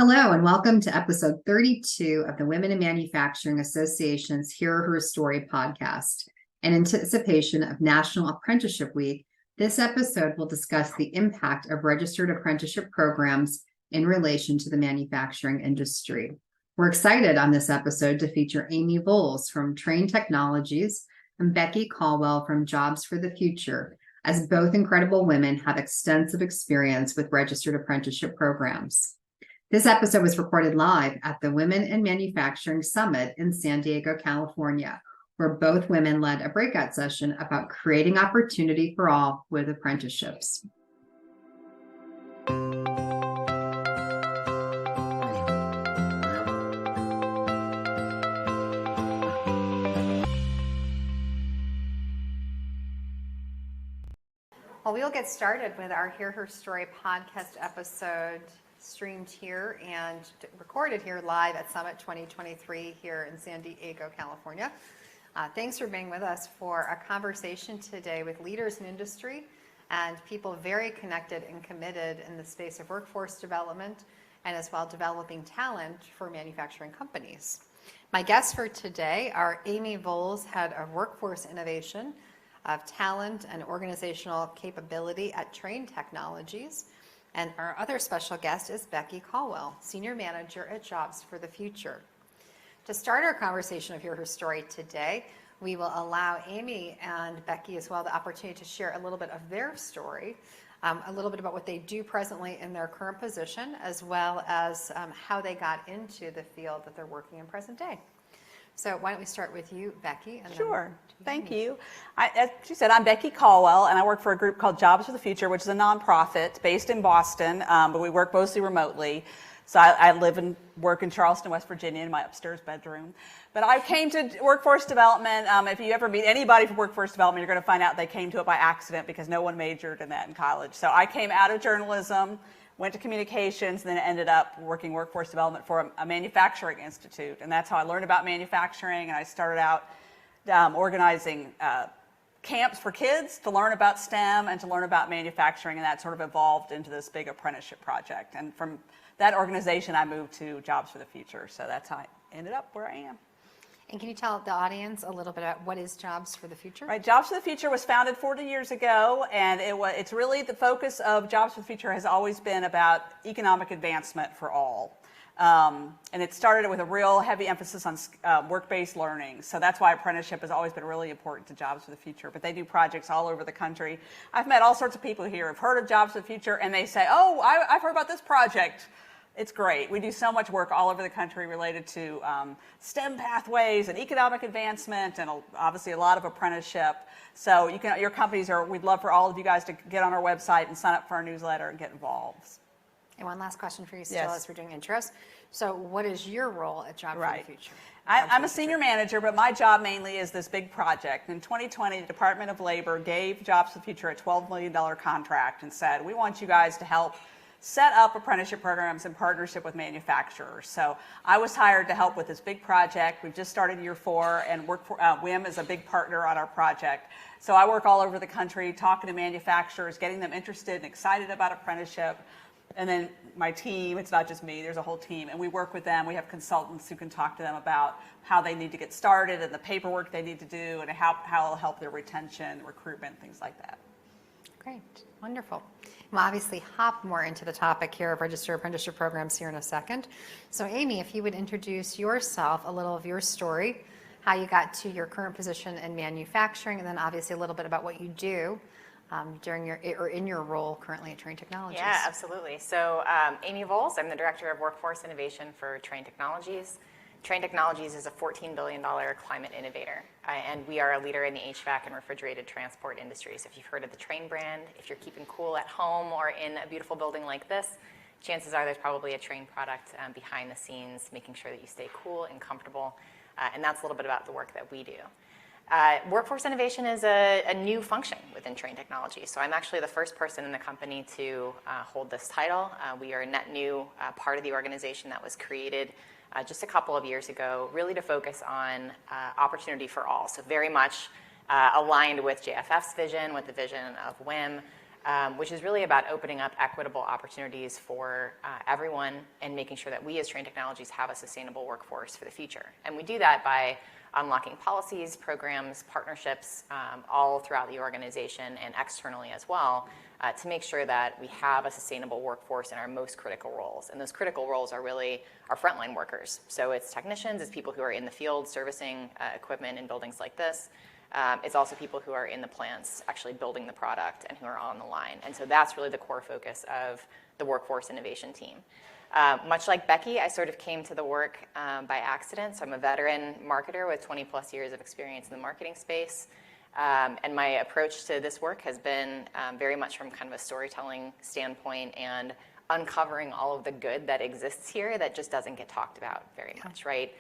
Hello, and welcome to episode 32 of the Women in Manufacturing Association's Hear Her Story podcast. In anticipation of National Apprenticeship Week, this episode will discuss the impact of registered apprenticeship programs in relation to the manufacturing industry. We're excited on this episode to feature Amy Volz from Trane Technologies and Becky Calwell from Jobs for the Future, as both incredible women have extensive experience with registered apprenticeship programs. This episode was recorded live at the Women in Manufacturing Summit in San Diego, California, where both women led a breakout session about creating opportunity for all with apprenticeships. Well, we'll get started with our Hear Her Story podcast episode, streamed here and recorded here live at Summit 2023 here in San Diego, California. Thanks for being with us for a conversation today with leaders in industry and people very connected and committed in the space of workforce development and as well developing talent for manufacturing companies. My guests for today are Amy Volz, Head of Workforce Innovation, of Talent and Organizational Capability at Trane Technologies. And our other special guest is Becky Calwell, Senior Manager at Jobs for the Future. To start our conversation of Hear Her Story today, we will allow Amy and Becky as well the opportunity to share a little bit of their story, a little bit about what they do presently in their current position, as well as how they got into the field that they're working in present day. So why don't we start with you, Becky? And sure. Thank you. As she said, I'm Becky Calwell, and I work for a group called Jobs for the Future, which is a nonprofit based in Boston, but we work mostly remotely. So I live and work in Charleston, West Virginia, in my upstairs bedroom. But I came to workforce development. If you ever meet anybody from workforce development, you're going to find out they came to it by accident because no one majored in that in college. So I came out of journalism, went to communications, and then ended up working workforce development for a manufacturing institute. And that's how I learned about manufacturing. And I started out organizing camps for kids to learn about STEM and to learn about manufacturing. And that sort of evolved into this big apprenticeship project. And from that organization, I moved to Jobs for the Future. So that's how I ended up where I am. And can you tell the audience a little bit about what is Jobs for the Future? Right, Jobs for the Future was founded 40 years ago, and it's really the focus of Jobs for the Future has always been about economic advancement for all. And it started with a real heavy emphasis on work-based learning. So that's why apprenticeship has always been really important to Jobs for the Future. But they do projects all over the country. I've met all sorts of people here who've heard of Jobs for the Future, and they say, oh, I've heard about this project. It's great. We do so much work all over the country related to STEM pathways and economic advancement and obviously a lot of apprenticeship. So your companies we'd love for all of you guys to get on our website and sign up for our newsletter and get involved. And one last question for you still Yes. as we're doing intros. So what is your role at Jobs for the Future? I'm a senior manager, but my job mainly is this big project. In 2020, the Department of Labor gave Jobs for the Future a $12 million contract and said, we want you guys to help set up apprenticeship programs in partnership with manufacturers. So I was hired to help with this big project. We've just started year 4, and WIM is a big partner on our project. So I work all over the country talking to manufacturers, getting them interested and excited about apprenticeship. And then my team, it's not just me, there's a whole team, and we work with them. We have consultants who can talk to them about how they need to get started and the paperwork they need to do and how it'll help their retention, recruitment, things like that. Great, wonderful. We'll obviously hop more into the topic here of registered apprenticeship programs here in a second. So Amy, if you would introduce yourself, a little of your story, how you got to your current position in manufacturing, and then obviously a little bit about what you do in your role currently at Trane Technologies. Yeah, absolutely. So Amy Volz, I'm the Director of Workforce Innovation for Trane Technologies. Trane Technologies is a $14 billion climate innovator, and we are a leader in the HVAC and refrigerated transport industries. If you've heard of the Trane brand, if you're keeping cool at home or in a beautiful building like this, chances are there's probably a Trane product behind the scenes, making sure that you stay cool and comfortable, and that's a little bit about the work that we do. Workforce innovation is a new function within Trane Technologies. So I'm actually the first person in the company to hold this title. We are a net new part of the organization that was created just a couple of years ago, really to focus on opportunity for all. So very much aligned with JFF's vision, with the vision of WIM, which is really about opening up equitable opportunities for everyone and making sure that we as Trane Technologies have a sustainable workforce for the future. And we do that by unlocking policies, programs, partnerships, all throughout the organization and externally as well, to make sure that we have a sustainable workforce in our most critical roles. And those critical roles are really our frontline workers. So it's technicians, it's people who are in the field servicing equipment in buildings like this. It's also people who are in the plants actually building the product and who are on the line. And so that's really the core focus of the workforce innovation team. Much like Becky, I sort of came to the work by accident. So I'm a veteran marketer with 20 plus years of experience in the marketing space. And my approach to this work has been very much from kind of a storytelling standpoint and uncovering all of the good that exists here that just doesn't get talked about very much, right?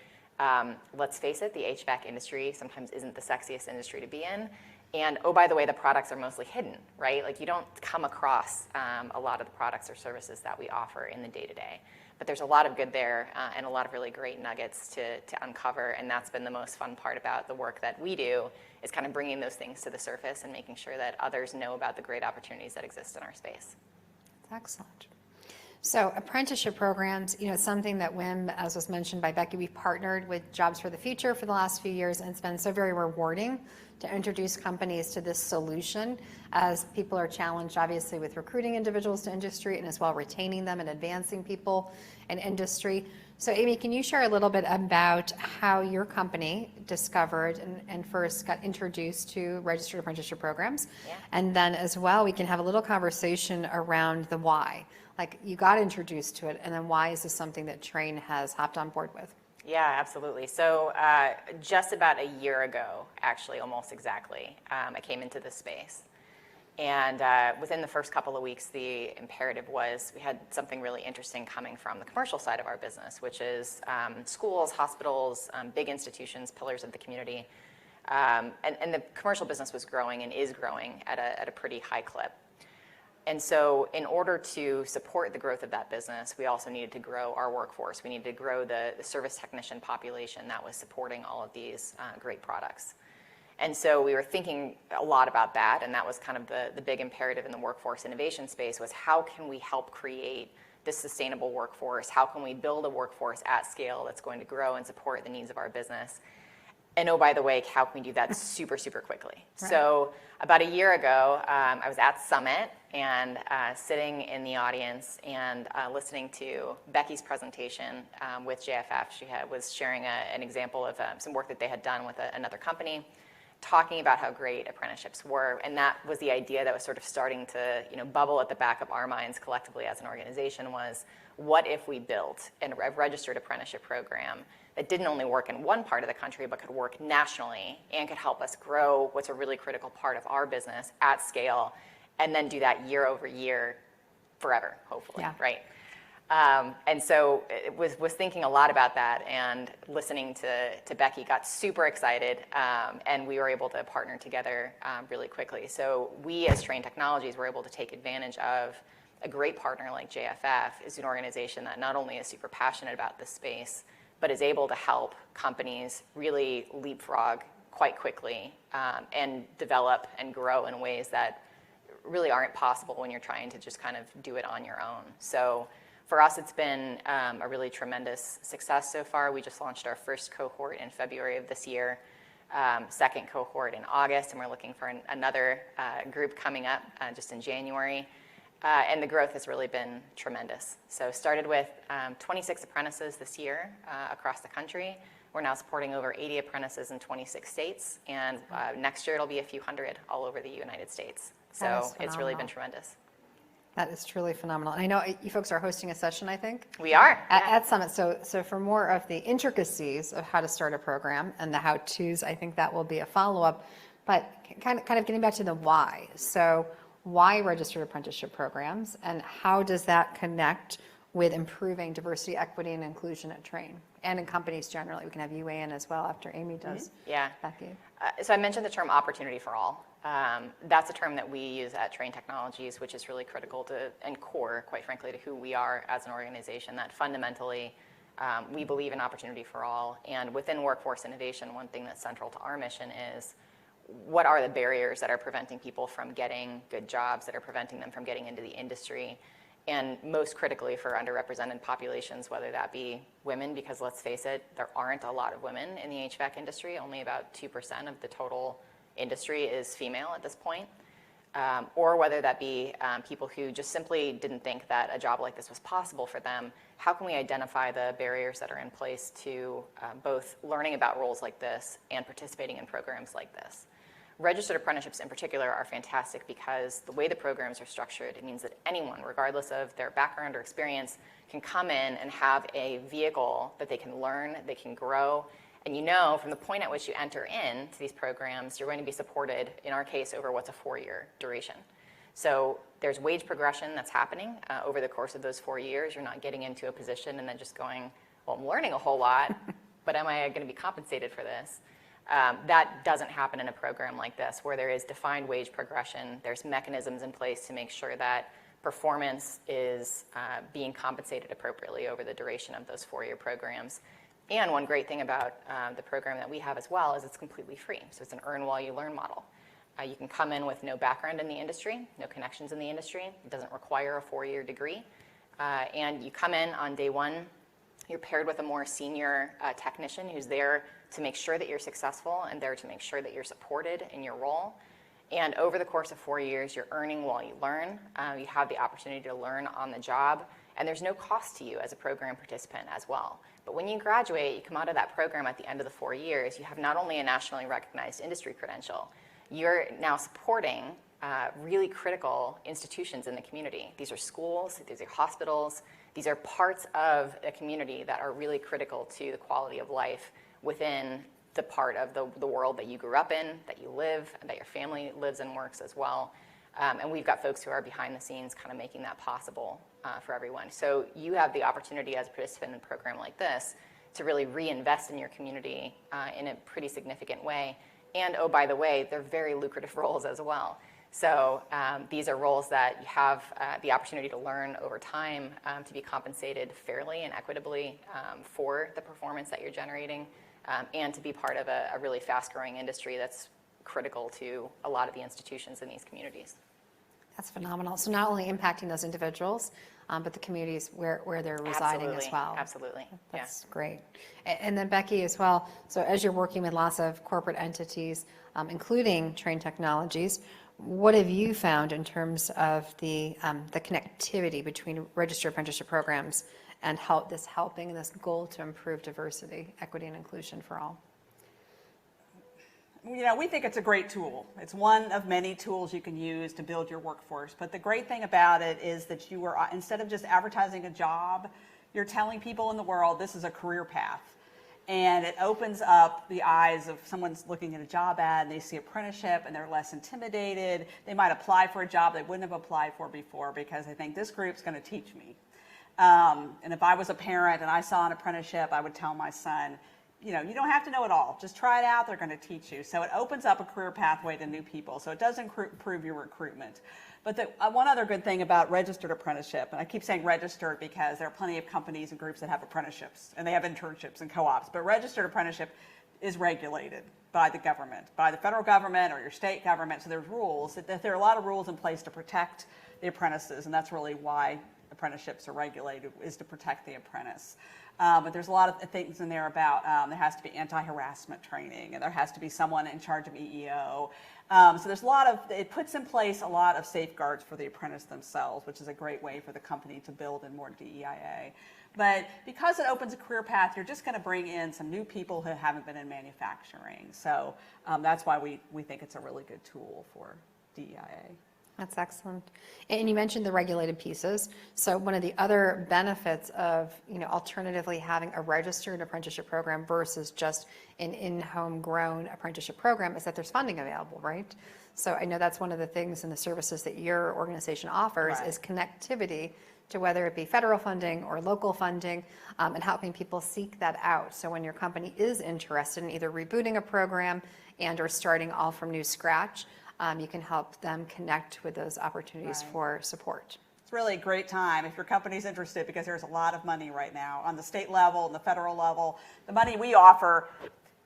Let's face it, the HVAC industry sometimes isn't the sexiest industry to be in. And oh, by the way, the products are mostly hidden, right? Like you don't come across a lot of the products or services that we offer in the day-to-day. But there's a lot of good there and a lot of really great nuggets to uncover. And that's been the most fun part about the work that we do, is kind of bringing those things to the surface and making sure that others know about the great opportunities that exist in our space. Excellent. So apprenticeship programs, it's something that WIM, as was mentioned by Becky, we've partnered with Jobs for the Future for the last few years, and it's been so very rewarding to introduce companies to this solution as people are challenged, obviously, with recruiting individuals to industry and as well retaining them and advancing people in industry. So Amy, can you share a little bit about how your company discovered and first got introduced to registered apprenticeship programs? Yeah. And then as well, we can have a little conversation around the why. Like you got introduced to it, and then why is this something that Trane has hopped on board with? Yeah, absolutely. So just about a year ago, actually, almost exactly, I came into this space. And within the first couple of weeks, the imperative was we had something really interesting coming from the commercial side of our business, which is schools, hospitals, big institutions, pillars of the community. And the commercial business was growing and is growing at a pretty high clip. And so in order to support the growth of that business, we also needed to grow our workforce. We needed to grow the service technician population that was supporting all of these great products. And so we were thinking a lot about that, and that was kind of the big imperative in the workforce innovation space, was how can we help create this sustainable workforce? How can we build a workforce at scale that's going to grow and support the needs of our business? And oh, by the way, how can we do that super, super quickly? Right. So about a year ago, I was at Summit and sitting in the audience and listening to Becky's presentation with JFF. She was sharing an example of some work that they had done with another company, talking about how great apprenticeships were. And that was the idea that was sort of starting to bubble at the back of our minds collectively as an organization, was what if we built a registered apprenticeship program that didn't only work in one part of the country, but could work nationally and could help us grow what's a really critical part of our business at scale, and then do that year over year forever, hopefully, yeah. Right? And so it was thinking a lot about that, and listening to Becky, got super excited, and we were able to partner together really quickly. So we as Trane Technologies were able to take advantage of a great partner like JFF. Is an organization that not only is super passionate about this space, but is able to help companies really leapfrog quite quickly and develop and grow in ways that really aren't possible when you're trying to just kind of do it on your own. So for us, it's been a really tremendous success so far. We just launched our first cohort in February of this year, second cohort in August, and we're looking for another group coming up just in January. And the growth has really been tremendous. So started with 26 apprentices this year across the country. We're now supporting over 80 apprentices in 26 states, and next year it'll be a few hundred all over the United States. So it's really been tremendous. That is truly phenomenal. And I know you folks are hosting a session, I think? We are. At Summit. So for more of the intricacies of how to start a program and the how-tos, I think that will be a follow-up. But kind of getting back to the why. So why registered apprenticeship programs, and how does that connect with improving diversity, equity, and inclusion at Trane and in companies generally? We can have you weigh in as well after Amy does. Mm-hmm. Yeah. Becky. So I mentioned the term opportunity for all. That's a term that we use at Trane Technologies, which is really critical to and core, quite frankly, to who we are as an organization, that fundamentally we believe in opportunity for all. And within workforce innovation, one thing that's central to our mission is what are the barriers that are preventing people from getting good jobs, that are preventing them from getting into the industry, and most critically for underrepresented populations, whether that be women, because let's face it, there aren't a lot of women in the HVAC industry. Only about 2% of the total industry is female at this point. Or whether that be people who just simply didn't think that a job like this was possible for them. How can we identify the barriers that are in place to both learning about roles like this and participating in programs like this? Registered apprenticeships in particular are fantastic because the way the programs are structured, it means that anyone, regardless of their background or experience, can come in and have a vehicle that they can learn, they can grow, and you know from the point at which you enter into these programs, you're going to be supported, in our case, over what's a 4-year duration. So there's wage progression that's happening over the course of those 4 years. You're not getting into a position and then just going, well, I'm learning a whole lot, but am I going to be compensated for this? That doesn't happen in a program like this, where there is defined wage progression. There's mechanisms in place to make sure that performance is being compensated appropriately over the duration of those 4-year programs. And one great thing about the program that we have as well is it's completely free. So it's an earn while you learn model. You can come in with no background in the industry, no connections in the industry. It doesn't require a 4-year degree. And you come in on day one, you're paired with a more senior technician who's there to make sure that you're successful and there to make sure that you're supported in your role. And over the course of 4 years, you're earning while you learn. You have the opportunity to learn on the job, and there's no cost to you as a program participant as well. But when you graduate, you come out of that program at the end of the 4 years, you have not only a nationally recognized industry credential, you're now supporting really critical institutions in the community. These are schools, these are hospitals, these are parts of a community that are really critical to the quality of life within the part of the world that you grew up in, that you live, and that your family lives and works as well. And we've got folks who are behind the scenes kind of making that possible for everyone. So you have the opportunity as a participant in a program like this to really reinvest in your community in a pretty significant way. And oh, by the way, they're very lucrative roles as well. So these are roles that you have the opportunity to learn over time, to be compensated fairly and equitably for the performance that you're generating, and to be part of a really fast-growing industry that's critical to a lot of the institutions in these communities. That's phenomenal. So not only impacting those individuals, but the communities where they're residing as well. Absolutely. That's great. And then Becky as well, so as you're working with lots of corporate entities, including Trane Technologies, what have you found in terms of the connectivity between registered apprenticeship programs and helping this goal to improve diversity, equity, and inclusion for all? You know, we think it's a great tool. It's one of many tools you can use to build your workforce. But the great thing about it is that you are, instead of just advertising a job, you're telling people in the world this is a career path. And it opens up the eyes of someone's looking at a job ad and they see apprenticeship and they're less intimidated. They might apply for a job they wouldn't have applied for before because they think this group's going to teach me. And if I was a parent and I saw an apprenticeship, I would tell my son, you know, you don't have to know it all. Just try it out. They're going to teach you. So it opens up a career pathway to new people. So it does improve your recruitment. But one other good thing about registered apprenticeship, and I keep saying registered because there are plenty of companies and groups that have apprenticeships, and they have internships and co-ops. But registered apprenticeship is regulated by the government, by the federal government or your state government. So there's rules. There are a lot of rules in place to protect the apprentices, and that's really why apprenticeships are regulated, is to protect the apprentice. But there's a lot of things in there about there has to be anti-harassment training, and there has to be someone in charge of EEO. So there's a lot of, it puts in place a lot of safeguards for the apprentice themselves, which is a great way for the company to build in more DEIA. But because it opens a career path, you're just going to bring in some new people who haven't been in manufacturing. So that's why we think it's a really good tool for DEIA. That's excellent. And you mentioned the regulated pieces. So one of the other benefits of, alternatively having a registered apprenticeship program versus just an in-home grown apprenticeship program is that there's funding available, right? So I know that's one of the things in the services that your organization offers is connectivity to whether it be federal funding or local funding, and helping people seek that out. So when your company is interested in either rebooting a program and or starting all from new scratch, you can help them connect with those opportunities for support. It's really a great time if your company's interested because there's a lot of money right now on the state level and the federal level. The money we offer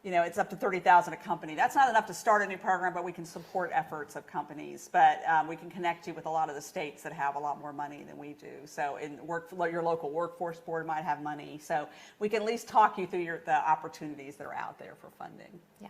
it's up to 30,000 a company. That's not enough to start a new program, but we can support efforts of companies. But we can connect you with a lot of the states that have a lot more money than we do. So your local workforce board might have money. So we can at least talk you through the opportunities that are out there for funding. Yeah.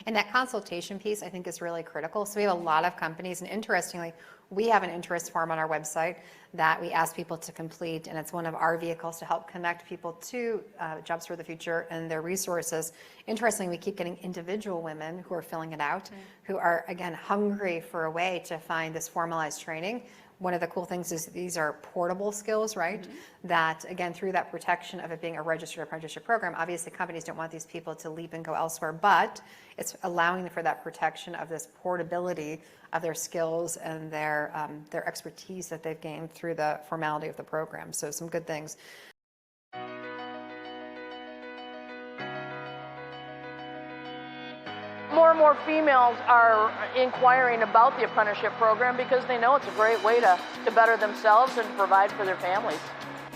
And that consultation piece, I think, is really critical. So we have a lot of companies, and interestingly, we have an interest form on our website that we ask people to complete, and it's one of our vehicles to help connect people to Jobs for the Future and their resources. Interestingly, we keep getting individual women who are filling it out, who are, again, hungry for a way to find this formalized training. One of the cool things is these are portable skills, right? Mm-hmm. That, again, through that protection of it being a registered apprenticeship program, obviously companies don't want these people to leap and go elsewhere, but it's allowing for that protection of this portability of their skills and their expertise that they've gained through the formality of the program. So some good things. More and more females are inquiring about the apprenticeship program because they know it's a great way to better themselves and provide for their families.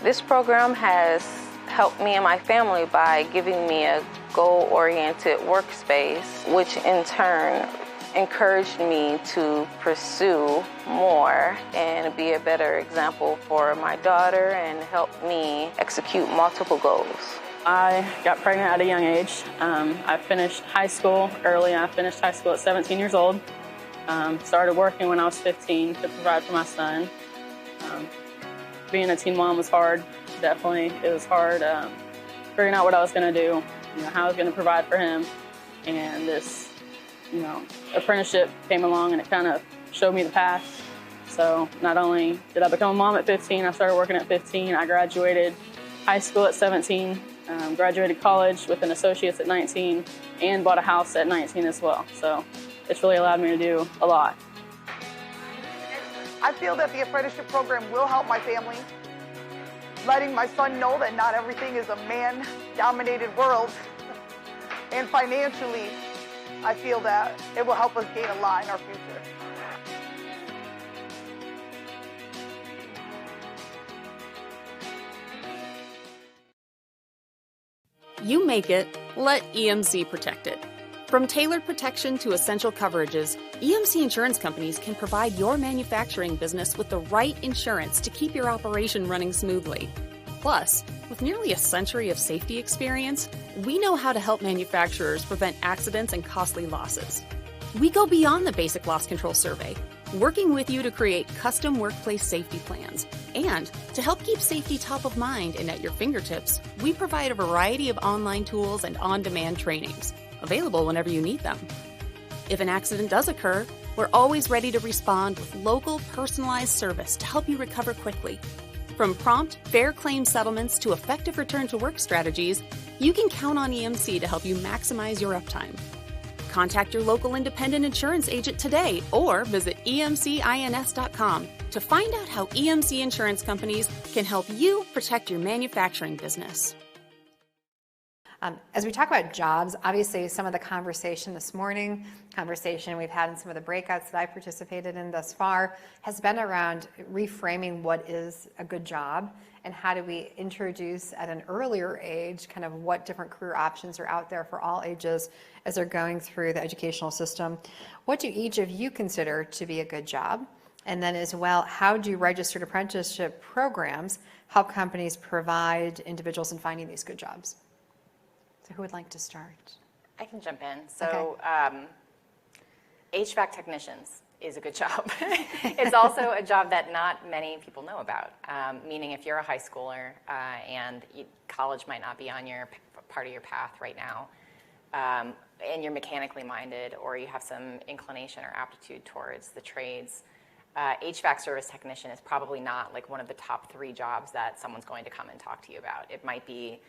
This program has helped me and my family by giving me a goal-oriented workspace, which in turn encouraged me to pursue more and be a better example for my daughter and help me execute multiple goals. I got pregnant at a young age. I finished high school early. I finished high school at 17 years old. Started working when I was 15 to provide for my son. Being a teen mom was hard, definitely. It was hard figuring out what I was going to do, how I was going to provide for him. And this, apprenticeship came along and it kind of showed me the path. So not only did I become a mom at 15, I started working at 15. I graduated high school at 17. Graduated college with an associate's at 19 and bought a house at 19 as well. So it's really allowed me to do a lot. I feel that the apprenticeship program will help my family, letting my son know that not everything is a man-dominated world. And financially, I feel that it will help us gain a lot in our future. You make it, let EMC protect it. From tailored protection to essential coverages, EMC insurance companies can provide your manufacturing business with the right insurance to keep your operation running smoothly. Plus, with nearly a century of safety experience, we know how to help manufacturers prevent accidents and costly losses. We go beyond the basic loss control survey, working with you to create custom workplace safety plans. And to help keep safety top of mind and at your fingertips, we provide a variety of online tools and on-demand trainings, available whenever you need them. If an accident does occur, we're always ready to respond with local, personalized service to help you recover quickly. From prompt, fair claim settlements to effective return-to-work strategies, you can count on EMC to help you maximize your uptime. Contact your local independent insurance agent today or visit emcins.com to find out how EMC insurance companies can help you protect your manufacturing business. As we talk about jobs, obviously some of the conversation this morning, conversation we've had in some of the breakouts that I participated in thus far, has been around reframing what is a good job and how do we introduce at an earlier age kind of what different career options are out there for all ages as they're going through the educational system. What do each of you consider to be a good job? And then as well, how do registered apprenticeship programs help companies provide individuals in finding these good jobs? So who would like to start? I can jump in. So HVAC technicians is a good job. It's also a job that not many people know about, meaning if you're a high schooler and college might not be on your part of your path right now, and you're mechanically minded or you have some inclination or aptitude towards the trades, HVAC service technician is probably not like one of the top 3 jobs that someone's going to come and talk to you about. It might be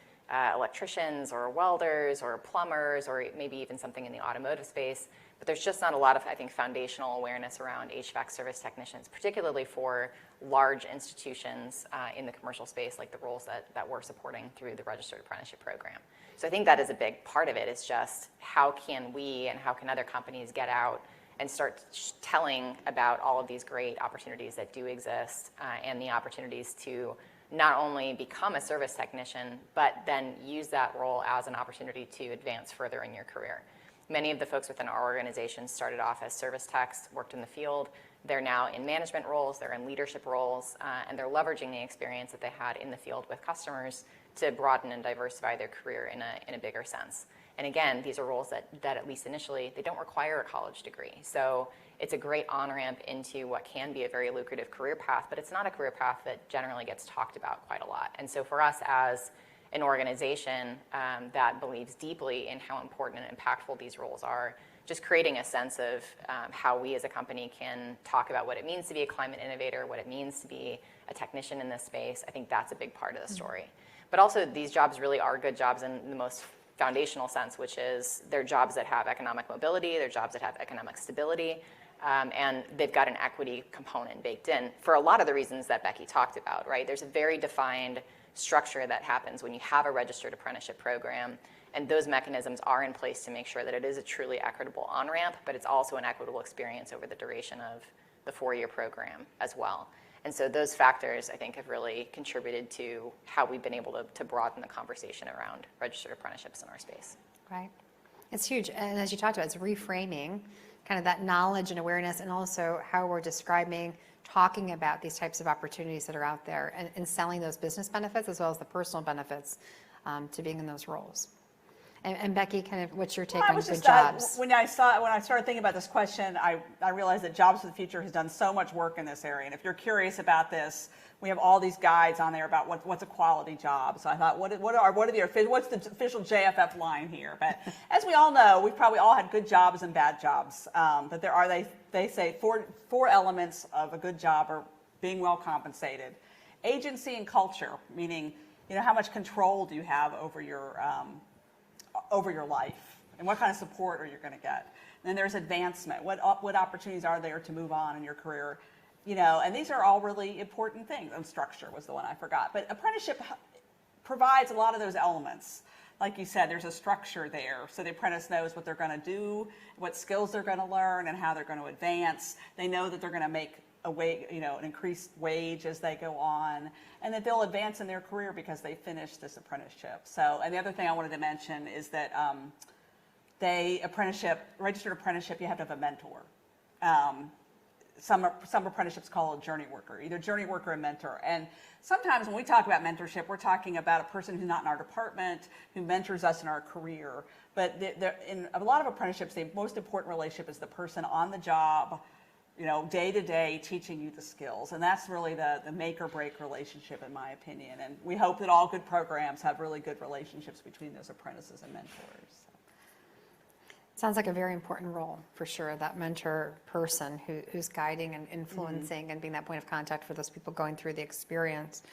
electricians or welders or plumbers or maybe even something in the automotive space, but there's just not a lot of, I think, foundational awareness around HVAC service technicians, particularly for large institutions in the commercial space, like the roles that we're supporting through the registered apprenticeship program. So I think that is a big part of it, is just how can we and how can other companies get out and start telling about all of these great opportunities that do exist and the opportunities to not only become a service technician, but then use that role as an opportunity to advance further in your career. Many of the folks within our organization started off as service techs, worked in the field. They're now in management roles, they're in leadership roles, and they're leveraging the experience that they had in the field with customers to broaden and diversify their career in a bigger sense. And again, these are roles that at least initially, they don't require a college degree. So it's a great on-ramp into what can be a very lucrative career path, but it's not a career path that generally gets talked about quite a lot. And so for us as an organization that believes deeply in how important and impactful these roles are, just creating a sense of how we as a company can talk about what it means to be a climate innovator, what it means to be a technician in this space, I think that's a big part of the story. But also these jobs really are good jobs in the most foundational sense, which is they're jobs that have economic mobility, they're jobs that have economic stability, and they've got an equity component baked in for a lot of the reasons that Becky talked about, right? There's a very defined structure that happens when you have a registered apprenticeship program, and those mechanisms are in place to make sure that it is a truly equitable on-ramp, but it's also an equitable experience over the duration of the 4-year program as well. And so those factors, I think, have really contributed to how we've been able to broaden the conversation around registered apprenticeships in our space. Right. It's huge. And as you talked about, it's reframing kind of that knowledge and awareness, and also how we're describing, talking about these types of opportunities that are out there, and selling those business benefits as well as the personal benefits to being in those roles. And Becky, kind of, what's your take on good jobs? When I started thinking about this question, I realized that Jobs for the Future has done so much work in this area. And if you're curious about this, we have all these guides on there about what's a quality job. So I thought, what's the official JFF line here? But as we all know, we've probably all had good jobs and bad jobs. But there are, they say, four elements of a good job are being well compensated. Agency and culture, meaning, how much control do you have over your life, and what kind of support are you going to get? And then there's advancement. What opportunities are there to move on in your career? And these are all really important things. And structure was the one I forgot. But apprenticeship provides a lot of those elements. Like you said, there's a structure there, so the apprentice knows what they're going to do, what skills they're going to learn, and how they're going to advance. They know that they're going to make an increased wage as they go on, and that they'll advance in their career because they finished this apprenticeship. So, and the other thing I wanted to mention is that registered apprenticeship, you have to have a mentor. Some apprenticeships call a journey worker, either journey worker or mentor. And sometimes when we talk about mentorship, we're talking about a person who's not in our department, who mentors us in our career. But in a lot of apprenticeships, the most important relationship is the person on the job, day to day, teaching you the skills. And that's really the make or break relationship, in my opinion. And we hope that all good programs have really good relationships between those apprentices and mentors. Sounds like a very important role, for sure, that mentor person who's guiding and influencing and being that point of contact for those people going through the experience.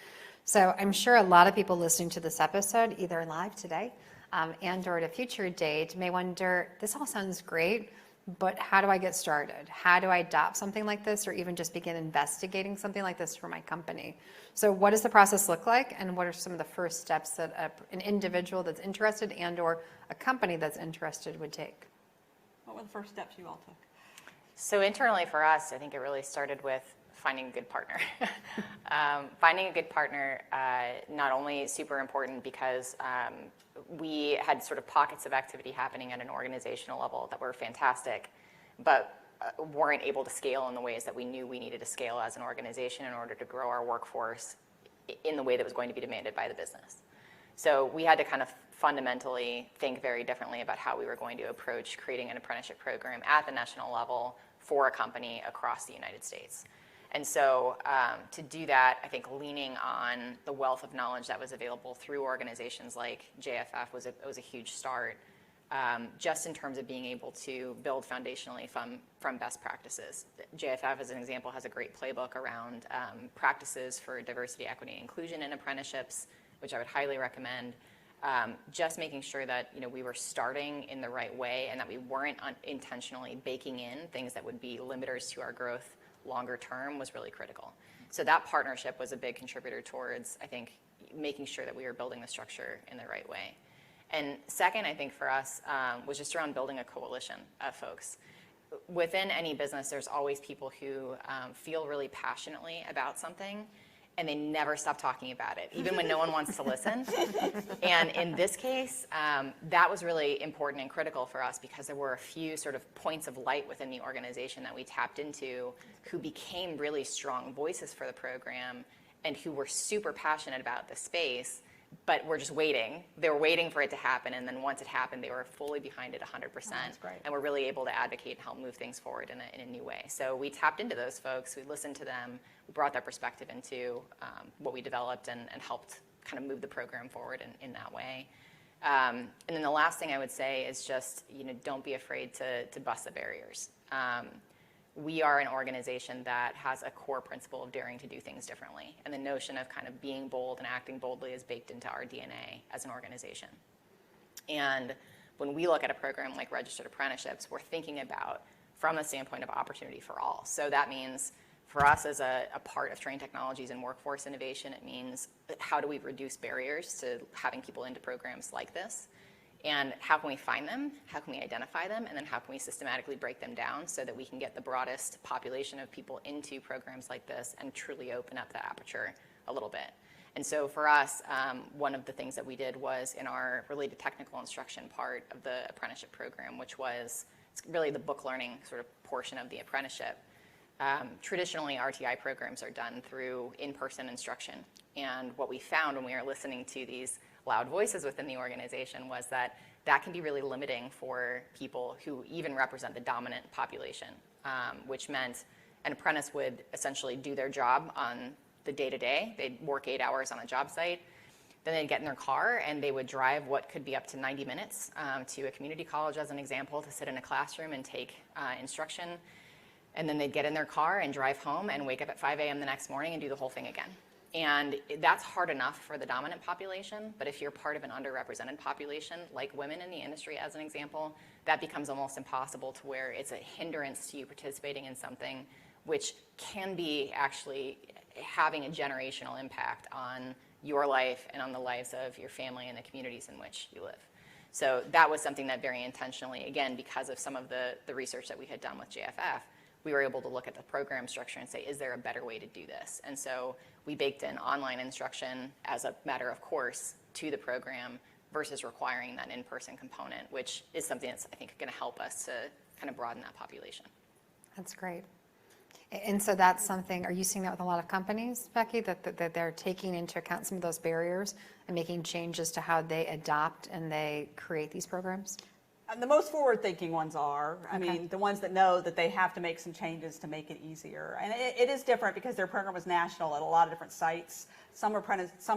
So I'm sure a lot of people listening to this episode, either live today and or at a future date, may wonder, this all sounds great, but how do I get started? How do I adopt something like this, or even just begin investigating something like this for my company? So what does the process look like, and what are some of the first steps that an individual that's interested and or a company that's interested would take? What were the first steps you all took? So internally for us, I think it really started with finding a good partner. Finding a good partner, not only super important because we had sort of pockets of activity happening at an organizational level that were fantastic, but weren't able to scale in the ways that we knew we needed to scale as an organization in order to grow our workforce in the way that was going to be demanded by the business. So we had to kind of fundamentally think very differently about how we were going to approach creating an apprenticeship program at the national level for a company across the United States. And so to do that, I think leaning on the wealth of knowledge that was available through organizations like JFF was a huge start, just in terms of being able to build foundationally from best practices. JFF, as an example, has a great playbook around practices for diversity, equity, and inclusion in apprenticeships, which I would highly recommend. Just making sure that we were starting in the right way and that we weren't intentionally baking in things that would be limiters to our growth longer term was really critical. So that partnership was a big contributor towards, I think, making sure that we were building the structure in the right way. And second, I think for us, was just around building a coalition of folks. Within any business, there's always people who feel really passionately about something, and they never stop talking about it, even when no one wants to listen. And in this case, that was really important and critical for us because there were a few sort of points of light within the organization that we tapped into who became really strong voices for the program and who were super passionate about the space, but were just waiting. They were waiting for it to happen, and then once it happened, they were fully behind it 100%. That's great. And were really able to advocate and help move things forward in a new way. So we tapped into those folks, we listened to them, we brought their perspective into what we developed and helped kind of move the program forward in that way. And then the last thing I would say is just, don't be afraid to bust the barriers. We are an organization that has a core principle of daring to do things differently. And the notion of kind of being bold and acting boldly is baked into our DNA as an organization. And when we look at a program like Registered Apprenticeships, we're thinking about from the standpoint of opportunity for all. So that means for us as a part of Trane Technologies and workforce innovation, it means how do we reduce barriers to having people into programs like this? And how can we find them? How can we identify them? And then how can we systematically break them down so that we can get the broadest population of people into programs like this and truly open up that aperture a little bit? And so for us, one of the things that we did was in our related technical instruction part of the apprenticeship program, which was really the book learning sort of portion of the apprenticeship. Traditionally, RTI programs are done through in-person instruction. And what we found when we were listening to these loud voices within the organization was that can be really limiting for people who even represent the dominant population, which meant an apprentice would essentially do their job on the day-to-day. They'd work 8 hours on a job site. Then they'd get in their car and they would drive what could be up to 90 minutes to a community college, as an example, to sit in a classroom and take instruction. And then they'd get in their car and drive home and wake up at 5 a.m. the next morning and do the whole thing again. And that's hard enough for the dominant population, but if you're part of an underrepresented population, like women in the industry as an example, that becomes almost impossible to where it's a hindrance to you participating in something which can be actually having a generational impact on your life and on the lives of your family and the communities in which you live. So that was something that very intentionally, again, because of some of the research that we had done with JFF, we were able to look at the program structure and say, is there a better way to do this? And so we baked in online instruction as a matter of course to the program versus requiring that in-person component, which is something that's, I think, going to help us to kind of broaden that population. That's great. And so that's something, are you seeing that with a lot of companies, Becky, that they're taking into account some of those barriers and making changes to how they adopt and they create these programs? The most forward-thinking ones are. I mean, the ones that know that they have to make some changes to make it easier. And it is different because their program was national at a lot of different sites. Some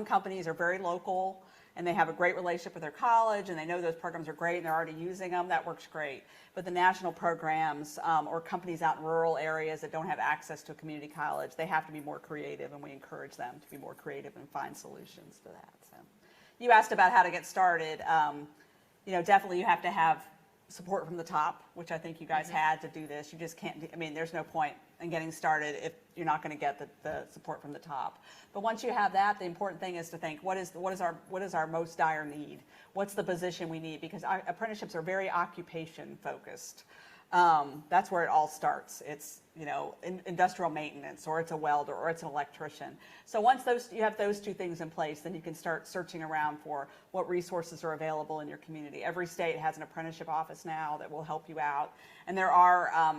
companies are very local, and they have a great relationship with their college, and they know those programs are great, and they're already using them. That works great. But the national programs or companies out in rural areas that don't have access to a community college, they have to be more creative, and we encourage them to be more creative and find solutions to that. So, you asked about how to get started. Definitely you have to have support from the top, which I think you guys had to do this. You just can't, there's no point in getting started if you're not going to get the support from the top. But once you have that, the important thing is to think, what is our most dire need? What's the position we need? Because our apprenticeships are very occupation focused. That's where it all starts. It's, industrial maintenance, or it's a welder, or it's an electrician. So once you have those two things in place, then you can start searching around for what resources are available in your community. Every state has an apprenticeship office now that will help you out. And there are,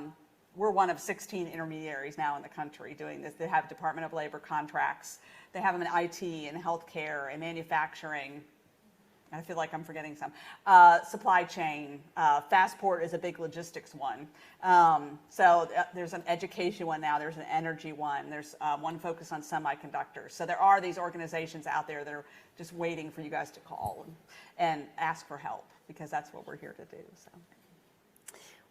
we're one of 16 intermediaries now in the country doing this. They have Department of Labor contracts. They have them in IT and healthcare and manufacturing. I feel like I'm forgetting some. Supply chain, Fastport is a big logistics one. So there's an education one now, there's an energy one, there's one focused on semiconductors. So there are these organizations out there that are just waiting for you guys to call and ask for help, because that's what we're here to do. So.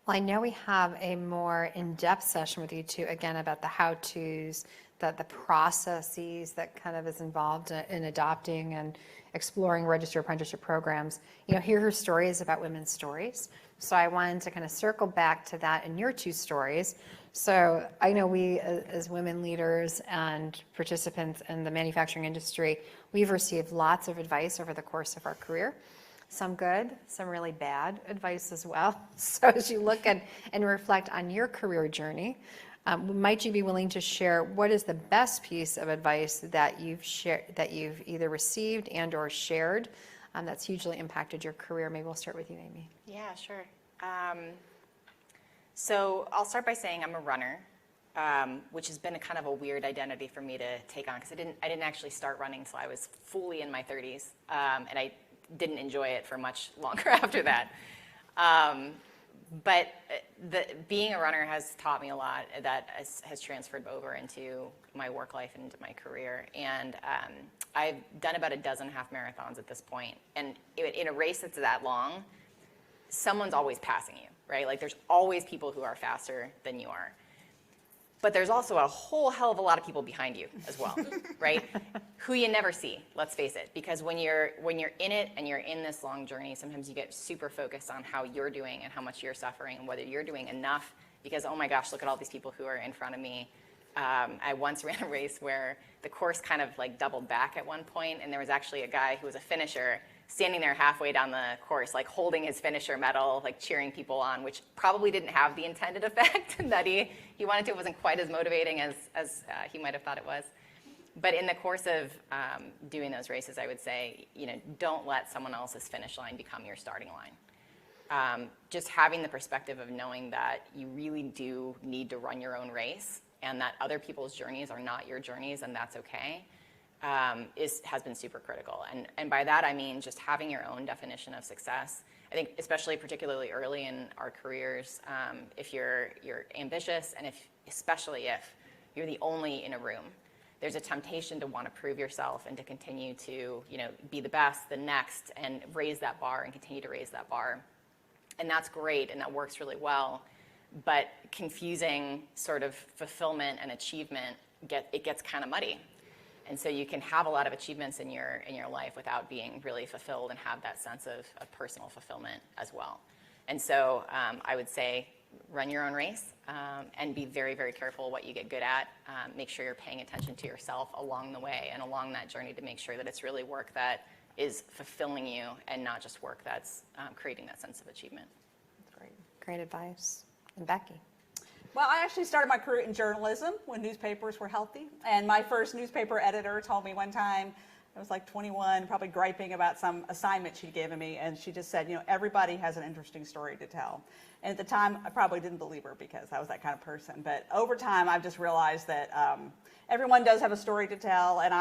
Well, I know we have a more in-depth session with you two, again, about the how-tos, the processes that kind of is involved in adopting and exploring registered apprenticeship programs. Hear her stories about women's stories. So I wanted to kind of circle back to that in your two stories. So I know we, as women leaders and participants in the manufacturing industry, we've received lots of advice over the course of our career. Some good, some really bad advice as well. So as you look and reflect on your career journey, Might you be willing to share what is the best piece of advice that you've either received and or shared that's hugely impacted your career? Maybe we'll start with you, Amy. Yeah, sure. So I'll start by saying I'm a runner, which has been a kind of a weird identity for me to take on, because I didn't actually start running until I was fully in my 30s, and I didn't enjoy it for much longer after that. But being a runner has taught me a lot that has transferred over into my work life and into my career. And I've done about a dozen half marathons at this point. And in a race that's that long, someone's always passing you, right? Like there's always people who are faster than you are. But there's also a whole hell of a lot of people behind you as well, right? Who you never see, let's face it. Because when you're in it and you're in this long journey, sometimes you get super focused on how you're doing and how much you're suffering and whether you're doing enough, because, oh my gosh, look at all these people who are in front of me. I once ran a race where the course kind of like doubled back at one point, and there was actually a guy who was a finisher standing there halfway down the course, like holding his finisher medal, like cheering people on, which probably didn't have the intended effect that he wanted to. It wasn't quite as motivating as he might have thought it was. But in the course of doing those races, I would say, don't let someone else's finish line become your starting line. Just having the perspective of knowing that you really do need to run your own race, and that other people's journeys are not your journeys, and that's okay. Has been super critical. And by that, I mean just having your own definition of success. I think especially particularly early in our careers, if you're ambitious, and especially if you're the only in a room, there's a temptation to want to prove yourself and to continue to be the best, the next, and raise that bar and continue to raise that bar. And that's great, and that works really well. But confusing sort of fulfillment and achievement, it gets kind of muddy. And so you can have a lot of achievements in your life without being really fulfilled and have that sense of personal fulfillment as well. And so I would say run your own race and be very, very careful what you get good at. Make sure you're paying attention to yourself along the way and along that journey to make sure that it's really work that is fulfilling you and not just work that's creating that sense of achievement. That's great. Great advice. And Becky? Well, I actually started my career in journalism when newspapers were healthy. And my first newspaper editor told me one time, I was like 21, probably griping about some assignment she'd given me. And she just said, everybody has an interesting story to tell. And at the time, I probably didn't believe her because I was that kind of person. But over time, I've just realized that everyone does have a story to tell. And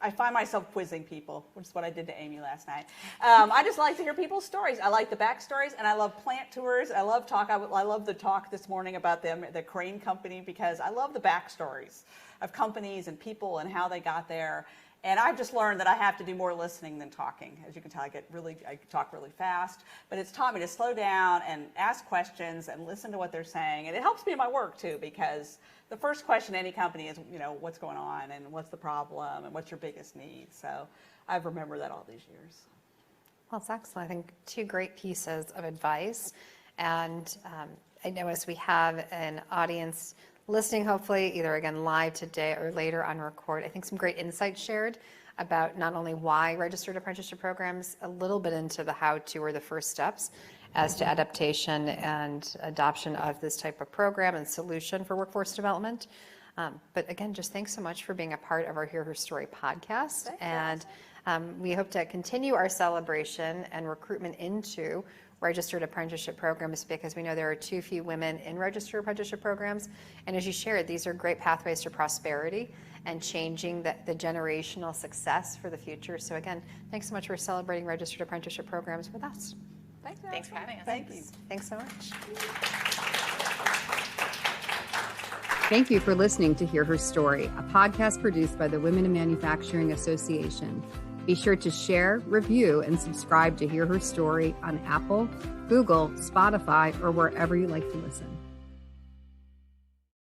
I find myself quizzing people, which is what I did to Amy last night. I just like to hear people's stories. I like the backstories, and I love plant tours. I love talk. I love the talk this morning about the Trane company, because I love the backstories of companies and people and how they got there. And I've just learned that I have to do more listening than talking. As you can tell, I talk really fast, but it's taught me to slow down and ask questions and listen to what they're saying. And it helps me in my work too, because the first question in any company is, what's going on and what's the problem and what's your biggest need. So I've remembered that all these years. Well, it's excellent. I think two great pieces of advice. And I know as we have an audience listening, hopefully, either again live today or later on record, I think some great insights shared about not only why registered apprenticeship programs, a little bit into the how-to or the first steps as to adaptation and adoption of this type of program and solution for workforce development. But again, just thanks so much for being a part of our Hear Her Story podcast. And we hope to continue our celebration and recruitment into registered apprenticeship programs, because we know there are too few women in registered apprenticeship programs. And as you shared, these are great pathways to prosperity and changing the generational success for the future. So again, thanks so much for celebrating registered apprenticeship programs with us. Thanks for having us. Thank you. Thanks so much. Thank you for listening to Hear Her Story, a podcast produced by the Women in Manufacturing Association. Be sure to share, review, and subscribe to Hear Her Story on Apple, Google, Spotify, or wherever you like to listen.